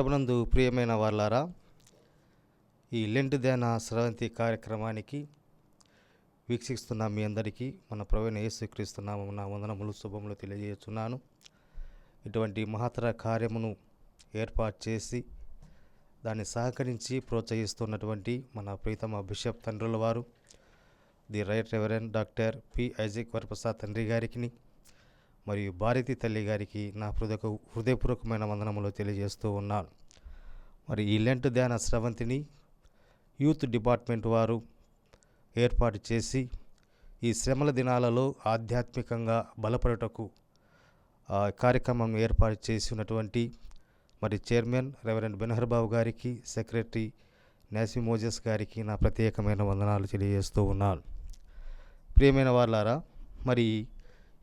ప్రభునందు ప్రియమైన వాళ్ళారా, ఈ లెంట్ ధ్యాన స్రవంతి కార్యక్రమానికి వీక్షిస్తున్న మీ అందరికీ మన ప్రభువైన యేసుక్రీస్తు నామమున వందనములు శుభములు తెలియజేస్తున్నాను. ఇటువంటి మహత్తర కార్యమును ఏర్పాటు చేసి దాన్ని సహకరించి ప్రోత్సహిస్తున్నటువంటి మన ప్రీతమ బిషప్ తండ్రుల వారు the right reverend doctor P Isaac Varaprasad తండ్రి గారికి మరియు భారతి తల్లి గారికి నా హృదయపూర్వకమైన వందనములు తెలియజేస్తూ ఉన్నాను. మరి ఈ లెంట్ ధ్యాన స్రవంతిని యూత్ డిపార్ట్మెంట్ వారు ఏర్పాటు చేసి ఈ శ్రమల దినాలలో ఆధ్యాత్మికంగా బలపడుటకు కార్యక్రమం ఏర్పాటు చేసి ఉన్నటువంటి మరి చైర్మన్ రెవరెండ్ బెనహర్ బాబు గారికి, సెక్రటరీ నాసి మోజెస్ గారికి నా ప్రత్యేకమైన వందనాలు తెలియజేస్తూ ఉన్నాను. ప్రియమైన వాళ్ళారా, మరి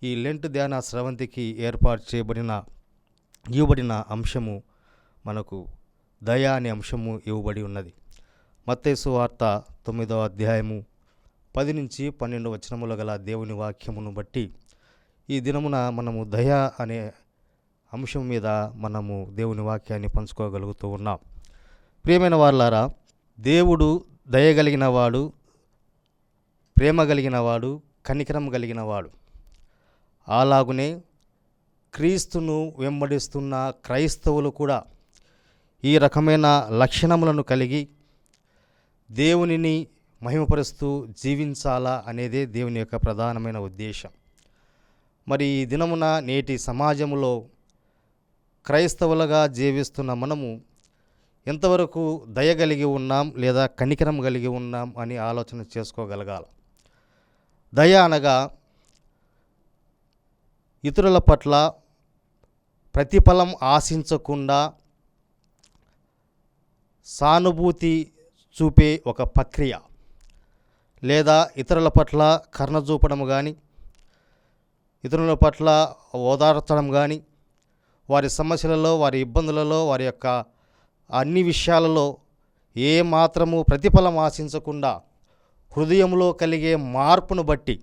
ఈ లెంట్ ధ్యాన స్రవంతికి ఏర్పాటు ఇవ్వబడిన అంశము మనకు దయ అనే అంశము ఇవ్వబడి ఉన్నది. మత్తయి సువార్త 9వ అధ్యాయము 10 నుంచి 12 వచనముల గల దేవుని వాక్యమును బట్టి ఈ దినమున మనము దయ అనే అంశం మీద మనము దేవుని వాక్యాన్ని పంచుకోగలుగుతూ ఉన్నాం. ప్రియమైన వాళ్ళారా, దేవుడు దయగలిగిన వాడు, ప్రేమ కలిగిన వాడు, కనికరం కలిగిన వాడు. అలాగునే క్రీస్తును వెంబడిస్తున్న క్రైస్తవులు కూడా ఈ రకమైన లక్షణములను కలిగి దేవునిని మహిమపరుస్తూ జీవించాలా అనేదే దేవుని యొక్క ప్రధానమైన ఉద్దేశం. మరి ఈ దినమున నేటి సమాజంలో క్రైస్తవులుగా జీవిస్తున్న మనము ఎంతవరకు దయ కలిగి ఉన్నాం లేదా కనికరం కలిగి ఉన్నాం అని ఆలోచన చేసుకోగలగాలి. దయ అనగా ఇతరుల పట్ల ప్రతిఫలం ఆశించకుండా సానుభూతి చూపే ఒక ప్రక్రియ, లేదా ఇతరుల పట్ల కరుణ చూపడం కానీ, ఇతరుల పట్ల ఓదార్చడం కానీ, వారి సమస్యలలో, వారి ఇబ్బందులలో, వారి యొక్క అన్ని విషయాలలో ఏ మాత్రము ప్రతిఫలం ఆశించకుండా హృదయంలో కలిగే మార్పును బట్టి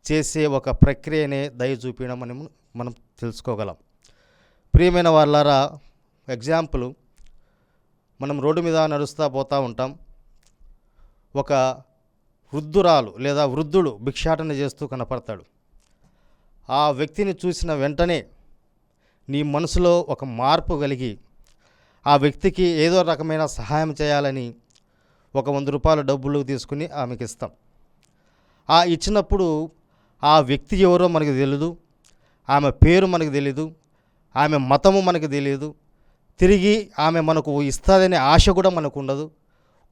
చేసే ఒక ప్రక్రియనే దయ చూపించడం అని మనం తెలుసుకోగలం. ప్రియమైన వాళ్ళారా, ఎగ్జాంపుల్, మనం రోడ్డు మీద నడుస్తూ పోతూ ఉంటాం. ఒక వృద్ధురాలు లేదా వృద్ధుడు భిక్షాటన చేస్తూ కనపడతాడు. ఆ వ్యక్తిని చూసిన వెంటనే నీ మనసులో ఒక మార్పు కలిగి ఆ వ్యక్తికి ఏదో రకమైన సహాయం చేయాలని ఒక 100 రూపాయల డబ్బులు తీసుకుని ఆమెకి ఇస్తాం. ఆ ఇచ్చినప్పుడు ఆ వ్యక్తి ఎవరో మనకు తెలియదు, ఆమె పేరు మనకు తెలియదు, ఆమె మతము మనకు తెలియదు, తిరిగి ఆమె మనకు ఇస్తుందనే ఆశ కూడా మనకు ఉండదు.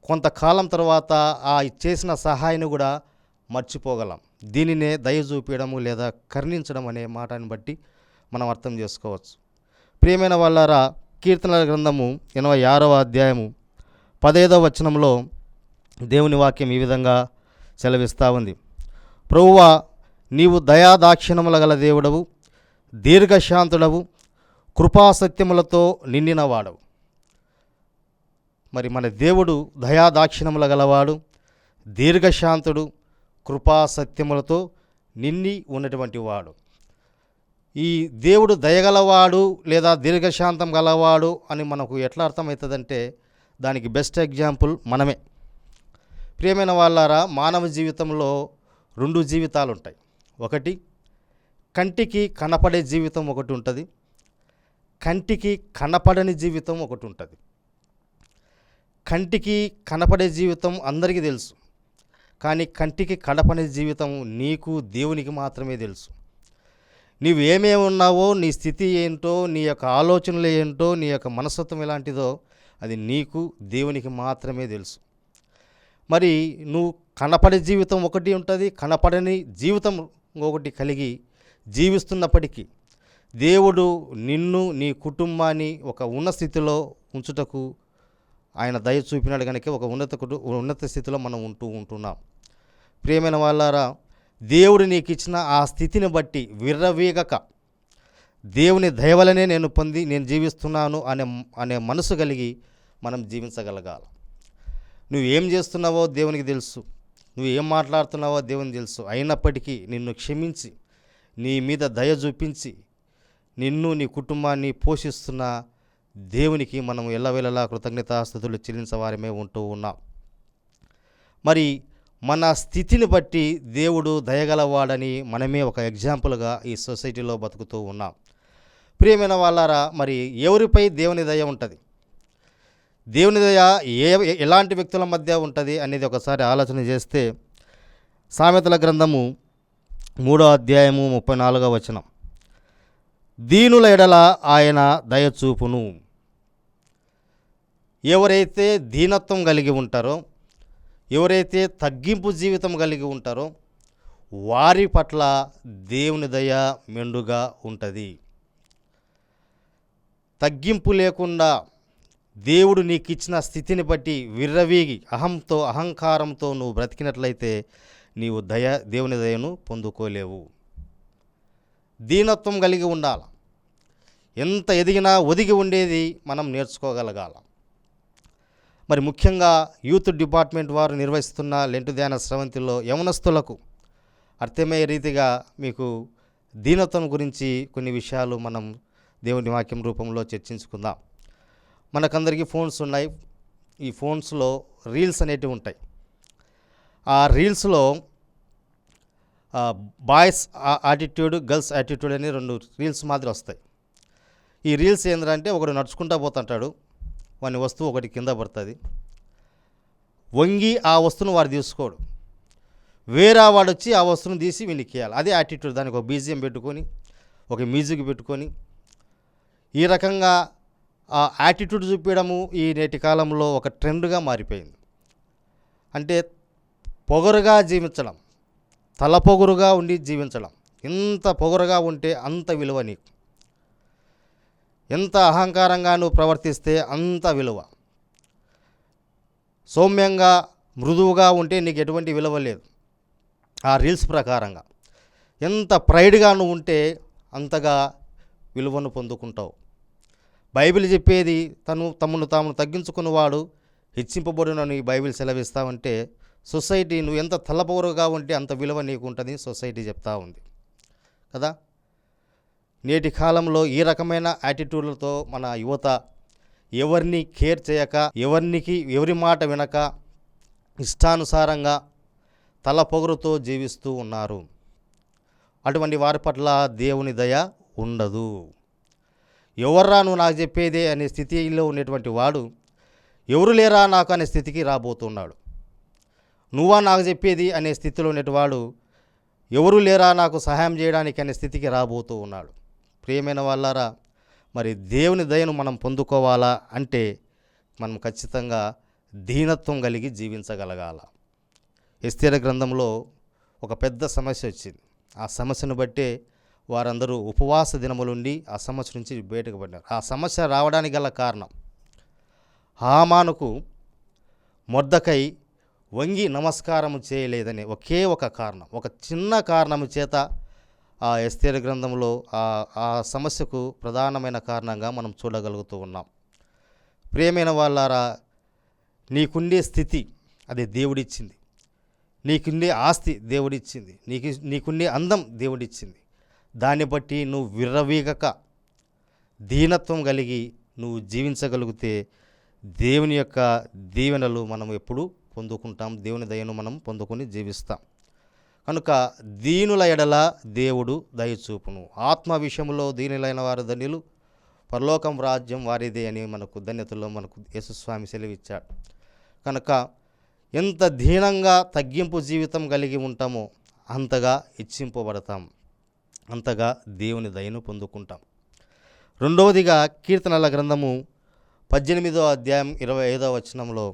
కొంతకాలం తర్వాత ఆ చేసిన సహాయాన్ని కూడా మర్చిపోగలం. దీనినే దయ చూపించడము లేదా కరుణించడం అనే మాటని బట్టి మనం అర్థం చేసుకోవచ్చు. ప్రియమైన వాళ్ళారా, కీర్తనల గ్రంథము 86వ అధ్యాయము 15వ వచనంలో దేవుని వాక్యం ఈ విధంగా సెలవిస్తూ ఉంది. ప్రభువా, నీవు దయాదాక్షిణముల గల దేవుడవు, దీర్ఘశాంతుడవు, కృపాసత్యములతో నిండినవాడవు. మరి మన దేవుడు దయాదాక్షిణముల గలవాడు, దీర్ఘశాంతుడు, కృపాసత్యములతో నిండి ఉన్నటువంటి వాడు. ఈ దేవుడు దయగలవాడు లేదా దీర్ఘశాంతం గలవాడు అని మనకు ఎట్లా అర్థమవుతుందంటే దానికి బెస్ట్ ఎగ్జాంపుల్ మనమే. ప్రియమైన వాళ్ళారా, మానవ జీవితంలో 2 జీవితాలు ఉంటాయి. ఒకటి కంటికి కనపడే జీవితం ఒకటి ఉంటుంది, కంటికి కనపడని జీవితం ఒకటి ఉంటుంది. కంటికి కనపడే జీవితం అందరికీ తెలుసు, కానీ కంటికి కనపడే జీవితం నీకు దేవునికి మాత్రమే తెలుసు. నీవు ఏమేమి ఉన్నావో, నీ స్థితి ఏంటో, నీ యొక్క ఆలోచనలు ఏంటో, నీ యొక్క మనస్తత్వం ఎలాంటిదో అది నీకు దేవునికి మాత్రమే తెలుసు. మరి నువ్వు కనపడే జీవితం ఒకటి ఉంటుంది, కనపడని జీవితం ఒకటి కలిగి జీవిస్తున్నప్పటికీ దేవుడు నిన్ను, నీ కుటుంబాన్ని ఒక ఉన్నత స్థితిలో ఉంచుటకు ఆయన దయ చూపినాడు కనుక ఒక ఉన్నత స్థితిలో మనం ఉంటున్నాం. ప్రియమైన వాళ్ళారా, దేవుడు నీకు ఇచ్చిన ఆ స్థితిని బట్టి విర్రవీగక దేవుని దయవలనే నేను జీవిస్తున్నాను అనే మనసు కలిగి మనం జీవించగలగాలి. నువ్వు ఏం చేస్తున్నావో దేవునికి తెలుసు, నువ్వు ఏం మాట్లాడుతున్నావో దేవునికి తెలుసు. అయినప్పటికీ నిన్ను క్షమించి నీ మీద దయ చూపించి నిన్ను నీ కుటుంబాన్ని పోషిస్తున్న దేవునికి మనం ఎల్లవేళలా కృతజ్ఞతాస్తుతులు చెల్లించవారమే ఉంటూ ఉన్నాం. మరి మన స్థితిని బట్టి దేవుడు దయగలవాడని మనమే ఒక ఎగ్జాంపుల్గా ఈ సొసైటీలో బతుకుతూ ఉన్నాం. ప్రియమైన వాళ్ళారా, మరి ఎవరిపై దేవుని దయ ఉంటుంది? దేవుని దయ ఎలాంటి వ్యక్తుల మధ్య ఉంటుంది అనేది ఒకసారి ఆలోచన చేస్తే, సామెతల గ్రంథము 3వ అధ్యాయము 34వ వచనం, దీనుల ఎడల ఆయన దయచూపును. ఎవరైతే దీనత్వం కలిగి ఉంటారో, ఎవరైతే తగ్గింపు జీవితం కలిగి ఉంటారో వారి పట్ల దేవుని దయ మెండుగా ఉంటుంది. తగ్గింపు లేకుండా దేవుడు నీకు ఇచ్చిన స్థితిని బట్టి విర్రవీగి అహంకారంతో నువ్వు బ్రతికినట్లయితే నీవు దేవుని దయను పొందుకోలేవు. దీనత్వం కలిగి ఉండాలి. ఎంత ఎదిగినా ఒదిగి ఉండేది మనం నేర్చుకోగలగాల. మరి ముఖ్యంగా యూత్ డిపార్ట్మెంట్ వారు నిర్వహిస్తున్న లెంటు ధ్యాన స్రవంతిలో యవనస్తులకు అర్థమయ్యే రీతిగా మీకు దీనత్వం గురించి కొన్ని విషయాలు మనం దేవుని వాక్యం రూపంలో చర్చించుకుందాం. మనకందరికీ ఫోన్స్ ఉన్నాయి. ఈ ఫోన్స్లో రీల్స్ అనేటివి ఉంటాయి. ఆ రీల్స్లో బాయ్స్ యాటిట్యూడ్, గర్ల్స్ యాటిట్యూడ్ అని 2 రీల్స్ మాదిరి వస్తాయి. ఈ రీల్స్ ఏంటంటే, ఒకడు నడుచుకుంటూ పోతుంటాడు, వాని వస్తువు ఒకటి కింద పడుతుంది, వంగి ఆ వస్తువును వాడు తీసుకోడు, వేరే వాడు వచ్చి ఆ వస్తువును తీసి వీనికి ఇవ్వాలి. అదే యాటిట్యూడ్. దానికి ఒక బీజిఎం పెట్టుకొని, ఒక మ్యూజిక్ పెట్టుకొని, ఈ రకంగా ఆ యాటిట్యూడ్ చూపించడము ఈ నేటి కాలంలో ఒక ట్రెండ్గా మారిపోయింది. అంటే పొగరుగా జీవించడం, తల పొగరుగా ఉండి జీవించడం. ఎంత పొగరుగా ఉంటే అంత విలువ నీకు. ఎంత అహంకారంగా నువ్వు ప్రవర్తిస్తే అంత విలువ. సౌమ్యంగా మృదువుగా ఉంటే నీకు ఎటువంటి విలువ లేదు ఆ రీల్స్ ప్రకారంగా. ఎంత ప్రైడ్గా నువ్వు ఉంటే అంతగా విలువను పొందుకుంటావు. బైబిల్ చెప్పేది తమను తాము తగ్గించుకున్నవాడు హెచ్చింపబడునని బైబిల్ సెలవిస్తామంటే, సొసైటీ నువ్వు ఎంత తలపొగరుగా ఉంటే అంత విలువ నీకు ఉంటుంది సొసైటీ చెప్తా ఉంది కదా. నేటి కాలంలో ఈ రకమైన యాటిట్యూడ్లతో మన యువత ఎవరిని కేర్ చేయక, ఎవరి మాట వినక, ఇష్టానుసారంగా తల పొగరుతో జీవిస్తూ ఉన్నారు. అటువంటి వారి పట్ల దేవుని దయ ఉండదు. ఎవర్రా నువ్వు నాకు చెప్పేదే అనే స్థితిలో ఉన్నటువంటి వాడు ఎవరు లేరా నాకు అనే స్థితికి రాబోతున్నాడు. నువ్వా నాకు చెప్పేది అనే స్థితిలో ఉన్నటివాడు ఎవరు లేరా నాకు సహాయం చేయడానికి అనే స్థితికి రాబోతూ ఉన్నాడు. ప్రియమైన వాళ్ళారా, మరి దేవుని దయను మనం పొందుకోవాలా అంటే మనం ఖచ్చితంగా దీనత్వం కలిగి జీవించగలగాల. ఎస్తేరు గ్రంథంలో ఒక పెద్ద సమస్య వచ్చింది. ఆ సమస్యను బట్టే వారందరూ ఉపవాస దినములుండి ఆ సమస్య నుంచి బయటకు పడ్డారు. ఆ సమస్య రావడానికి గల కారణం, హామానుకు మొర్దెకై వంగి నమస్కారం చేయలేదనే ఒకే ఒక కారణం, ఒక చిన్న కారణము చేత ఆ ఎస్తేరు గ్రంథంలో ఆ సమస్యకు ప్రధానమైన కారణంగా మనం చూడగలుగుతూ ఉన్నాం. ప్రియమైన వాళ్ళారా, నీకుండే స్థితి అది దేవుడిచ్చింది, నీకుండే ఆస్తి దేవుడిచ్చింది, నీకుండే అందం దేవుడిచ్చింది. దాన్ని బట్టి నువ్వు విర్రవీగక దీనత్వం కలిగి నువ్వు జీవించగలిగితే దేవుని యొక్క దీవెనలు మనం ఎప్పుడు పొందుకుంటాం. దేవుని దయను మనం పొందుకొని జీవిస్తాం. కనుక దీనుల ఎడల దేవుడు దయచూపును. ఆత్మ విషయంలో దీనులైన వారు ధన్యులు, పరలోకం రాజ్యం వారిదే అని మనకు ధన్యతలో మనకు యేసుస్వామి సెలవిచ్చాడు. కనుక ఎంత దీనంగా తగ్గింపు జీవితం కలిగి ఉంటామో అంతగా హెచ్చింపబడతాం, అంతగా దేవుని దయను పొందుకుంటాం. రెండవదిగా కీర్తనల గ్రంథము 18వ అధ్యాయం 25వ వచనంలో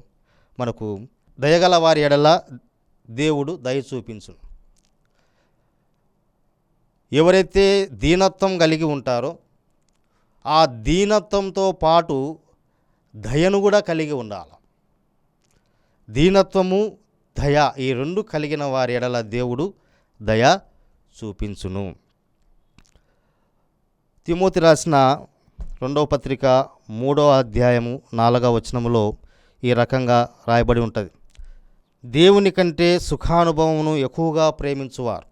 మనకు దయగల వారి ఎడల దేవుడు దయ చూపించును. ఎవరైతే దీనత్వం కలిగి ఉంటారో ఆ దీనత్వంతో పాటు దయను కూడా కలిగి ఉండాలి. దీనత్వము, దయ ఈ 2 కలిగిన వారి ఎడల దేవుడు దయ చూపించును. తిమోతి రాసిన 2వ పత్రిక 3వ అధ్యాయము 4వ వచనములో ఈ రకంగా రాయబడి ఉంటుంది. దేవుని కంటే సుఖానుభవమును ఎక్కువగా ప్రేమించువారు,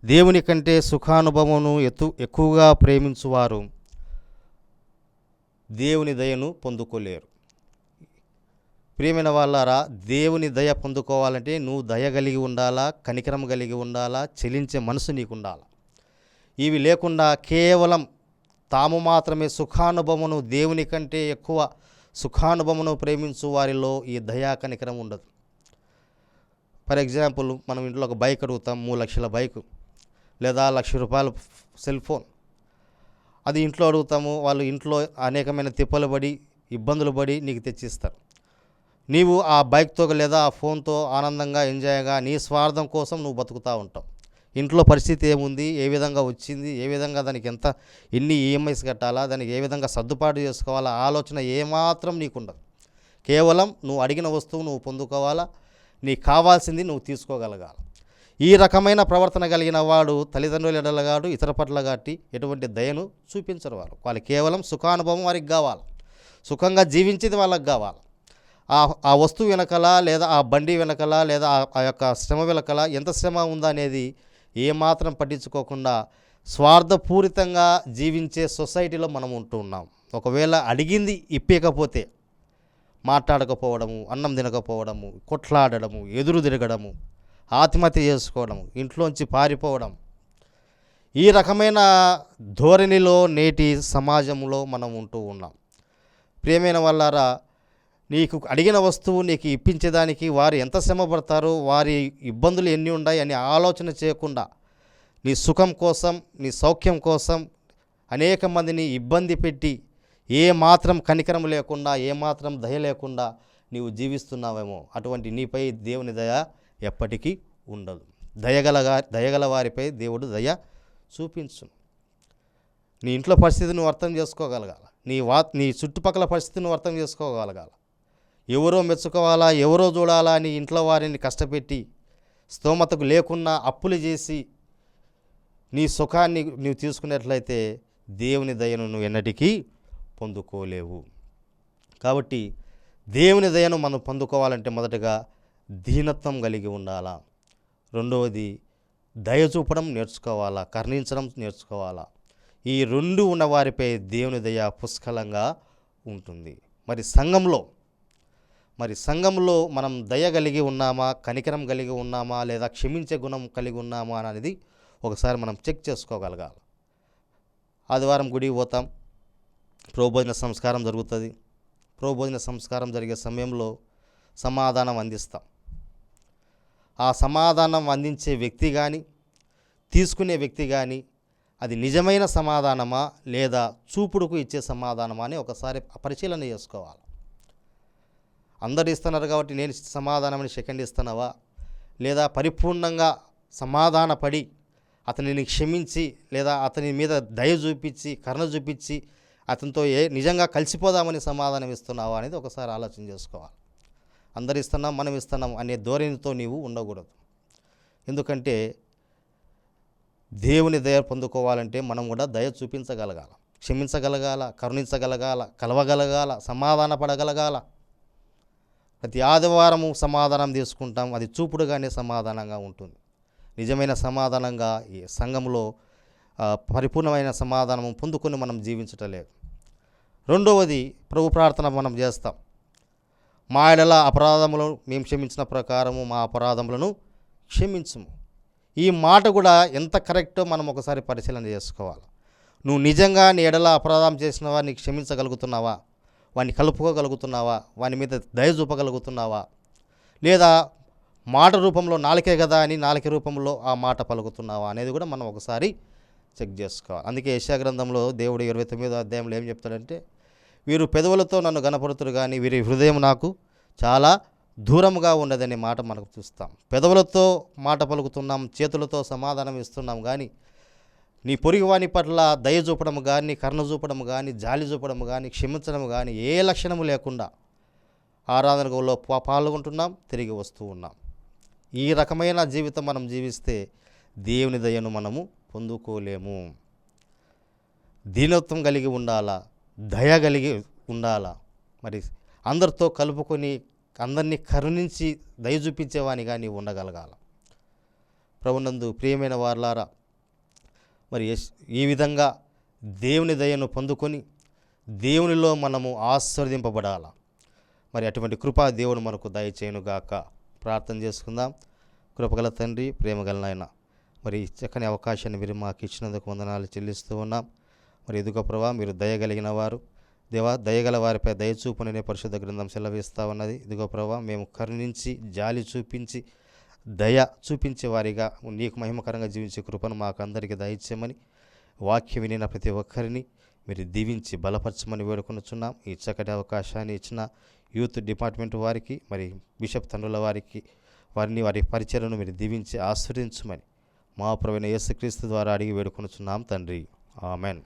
దేవుని కంటే సుఖానుభవమును ఎక్కువగా ప్రేమించువారు దేవుని దయను పొందుకోలేరు. ప్రియమైన వాళ్ళారా, దేవుని దయ పొందుకోవాలంటే నువ్వు దయ కలిగి ఉండాలా, కనికరం కలిగి ఉండాలా, చెలించే మనసు నీకు ఉండాలా. ఇవి లేకుండా కేవలం తాము మాత్రమే సుఖానుభవమును, దేవుని కంటే ఎక్కువ సుఖానుభవమును ప్రేమించు వారిలో ఈ దయా కనికరం ఉండదు. ఫర్ ఎగ్జాంపుల్, మనం ఇంట్లో ఒక బైక్ అడుగుతాం, 3 లక్షల బైకు లేదా ₹1,00,000 సెల్ ఫోన్. అది ఇంట్లో అడుగుతాము, వాళ్ళు ఇంట్లో అనేకమైన తిప్పలు పడి ఇబ్బందులు పడి నీకు తెచ్చిస్తారు. నీవు ఆ బైక్తో లేదా ఆ ఫోన్తో ఆనందంగా ఎంజాయ్గా నీ స్వార్థం కోసం నువ్వు బతుకుతూ ఉంటావు. ఇంట్లో పరిస్థితి ఏముంది, ఏ విధంగా వచ్చింది, ఏ విధంగా దానికి ఎన్ని ఈఎంఐస్ కట్టాలా, దానికి ఏ విధంగా సర్దుబాటు చేసుకోవాలా, ఆలోచన ఏమాత్రం నీకుండదు. కేవలం నువ్వు అడిగిన వస్తువు నువ్వు పొందుకోవాలా, నీకు కావాల్సింది నువ్వు తీసుకోగలగాలి. ఈ రకమైన ప్రవర్తన కలిగిన వాడు తల్లిదండ్రుల ఎడలగాడు, ఇతర పట్ల గాటి ఎటువంటి దయను చూపించరు. వాళ్ళు కేవలం సుఖానుభవం వారికి కావాలి, సుఖంగా జీవించేది వాళ్ళకి కావాలి. ఆ వస్తువు వెనకల లేదా ఆ బండి వెనకల లేదా ఆ యొక్క శ్రమ వెనకల ఎంత శ్రమ ఉందా అనేది ఏమాత్రం పట్టించుకోకుండా స్వార్థపూరితంగా జీవించే సొసైటీలో మనం ఉంటూ ఉన్నాం. ఒకవేళ అడిగింది ఇప్పకపోతే మాట్లాడకపోవడము, అన్నం తినకపోవడము, కొట్లాడడము, ఎదురు తిరగడము, ఆత్మహత్య చేసుకోవడము, ఇంట్లోంచి పారిపోవడం, ఈ రకమైన ధోరణిలో నేటి సమాజంలో మనం ఉంటూ ఉన్నాం. ప్రియమైన వాళ్ళారా, నీకు అడిగిన వస్తువు నీకు ఇప్పించేదానికి వారు ఎంత శ్రమ పడతారో, వారి ఇబ్బందులు ఎన్ని ఉన్నాయి అని ఆలోచన చేయకుండా నీ సుఖం కోసం, నీ సౌఖ్యం కోసం అనేక మందిని ఇబ్బంది పెట్టి ఏ మాత్రం కనికరం లేకుండా, ఏ మాత్రం దయ లేకుండా నీవు జీవిస్తున్నావేమో, అటువంటి నీపై దేవుని దయ ఎప్పటికీ ఉండదు. దయగల వారిపై దేవుడు దయ చూపించును. నీ ఇంట్లో పరిస్థితి నువ్వు అర్థం చేసుకోగలగాలి, నీ చుట్టుపక్కల పరిస్థితి నువ్వు అర్థం చేసుకోగలగాలి. ఎవరో మెచ్చుకోవాలా, ఎవరో చూడాలా అని ఇంట్లో వారిని కష్టపెట్టి స్తోమతకు లేకున్నా అప్పులు చేసి నీ సుఖాన్ని నీవు తీసుకున్నట్లయితే దేవుని దయను నువ్వు ఎన్నటికీ పొందుకోలేవు. కాబట్టి దేవుని దయను మనం పొందుకోవాలంటే మొదటగా దీనత్వం కలిగి ఉండాలా. రెండవది దయ చూపడం నేర్చుకోవాలా, కరుణించడం నేర్చుకోవాలా. ఈ రెండు ఉన్న వారిపై దేవుని దయ పుష్కలంగా ఉంటుంది. మరి సంఘంలో మనం దయ కలిగి ఉన్నామా, కనికరం కలిగి ఉన్నామా, లేదా క్షమించే గుణం కలిగి ఉన్నామా అనేది ఒకసారి మనం చెక్ చేసుకోగలగాలి. ఆదివారం గుడికి పోతాం, ప్రభుభోజన సంస్కారం జరుగుతుంది. ప్రభుభోజన సంస్కారం జరిగే సమయంలో సమాధానం అందిస్తాం. ఆ సమాధానం అందించే వ్యక్తి కానీ, తీసుకునే వ్యక్తి కానీ అది నిజమైన సమాధానమా లేదా చూపుడుకు ఇచ్చే సమాధానమా అని ఒకసారి పరిశీలన చేసుకోవాలి. అందరు ఇస్తున్నారు కాబట్టి నేను సమాధానమని సెకండ్ ఇస్తున్నావా, లేదా పరిపూర్ణంగా సమాధానపడి అతనిని క్షమించి లేదా అతని మీద దయ చూపించి, కరుణ చూపించి అతనితో నిజంగా కలిసిపోదామని సమాధానం ఇస్తున్నావా అనేది ఒకసారి ఆలోచన చేసుకోవాలి. అందరు ఇస్తున్నాం, మనం ఇస్తున్నాం అనే ధోరణితో నీవు ఉండకూడదు. ఎందుకంటే దేవుని దయ పొందుకోవాలంటే మనం కూడా దయ చూపించగలగాల, క్షమించగలగాల, కరుణించగలగాల, కలవగలగాల, సమాధాన పడగలగాల. ప్రతి ఆదివారము సమాధానం తీసుకుంటాం, అది చూపుడుగానే సమాధానంగా ఉంటుంది. నిజమైన సమాధానంగా ఈ సంఘంలో పరిపూర్ణమైన సమాధానం పొందుకొని మనం జీవించటం లేదు. రెండవది ప్రభు ప్రార్థన మనం చేస్తాం. మా ఎడల అపరాధములను మేము క్షమించిన ప్రకారము మా అపరాధములను క్షమించుము. ఈ మాట కూడా ఎంత కరెక్టో మనం ఒకసారి పరిశీలన చేసుకోవాలి. నువ్వు నిజంగా నీ ఎడల అపరాధం చేసిన వారిని క్షమించగలుగుతున్నావా, వాడిని కలుపుకోగలుగుతున్నావా, వాని మీద దయ చూపగలుగుతున్నావా, లేదా మాట రూపంలో నాలుకే కదా అని నాలుక రూపంలో ఆ మాట పలుకుతున్నావా అనేది కూడా మనం ఒకసారి చెక్ చేసుకోవాలి. అందుకే యెషయా గ్రంథంలో దేవుడు 29వ అధ్యాయంలో ఏం చెప్తాడంటే, వీరు పెదవులతో నన్ను గణపరుతురు కానీ వీరి హృదయం నాకు చాలా దూరంగా ఉన్నదనే మాట మనకు చూస్తాం. పెదవులతో మాట పలుకుతున్నాం, చేతులతో సమాధానం ఇస్తున్నాం, కానీ నీ పొరుగువాని పట్ల దయ చూపడం కానీ, కరుణ చూపడం కానీ, జాలి చూపడం కానీ, క్షమించడం కానీ ఏ లక్షణము లేకుండా ఆరాధనలో పాల్గొంటున్నాం, తిరిగి వస్తూ ఉన్నాం. ఈ రకమైన జీవితం మనం జీవిస్తే దేవుని దయను మనము పొందుకోలేము. దీనత్వం కలిగి ఉండాలా, దయ కలిగి ఉండాలా, మరి అందరితో కలుపుకొని అందరినీ కరుణించి దయ చూపించేవానిగా నీవు ఉండగలగాల. ప్రభునందు ప్రియమైన వారలారా, మరి ఈ విధంగా దేవుని దయను పొందుకొని దేవునిలో మనము ఆశీర్వదింపబడాల. మరి అటువంటి కృపా దేవుడు మనకు దయచేయునుగాక. ప్రార్థన చేసుకుందాం. కృపగల తండ్రి, ప్రేమగల నాయన, మరి ఈ చక్కని అవకాశాన్ని మీరు మాకు ఇచ్చినందుకు వందనాలు చెల్లిస్తూ ఉన్నాం. మరి ఇదిగో ప్రభా, మీరు దయగలిగిన వారు దేవా, దయగల వారిపై దయచూపుననే పరిశుద్ధ గ్రంథం సెలవిస్తూ ఉన్నది. ఇదిగో ప్రభా, మేము కరుణించి జాలి చూపించి దయ చూపించే వారిగా నీకు మహిమకరంగా జీవించే కృపను మాకు అందరికీ దయచేయమని, వాక్యం వినిన ప్రతి ఒక్కరిని మీరు దీవించి బలపరచమని వేడుకొనుచున్నాం. ఈ చక్కటి అవకాశాన్ని ఇచ్చిన యూత్ డిపార్ట్మెంట్ వారికి, మరి బిషప్ తండ్రుల వారికి, వారి పరిచయను మీరు దీవించి ఆశీర్వదించమని మా ప్రభువైన యేసుక్రీస్తు ద్వారా అడిగి వేడుకొనుచున్నాం తండ్రి. ఆమెన్.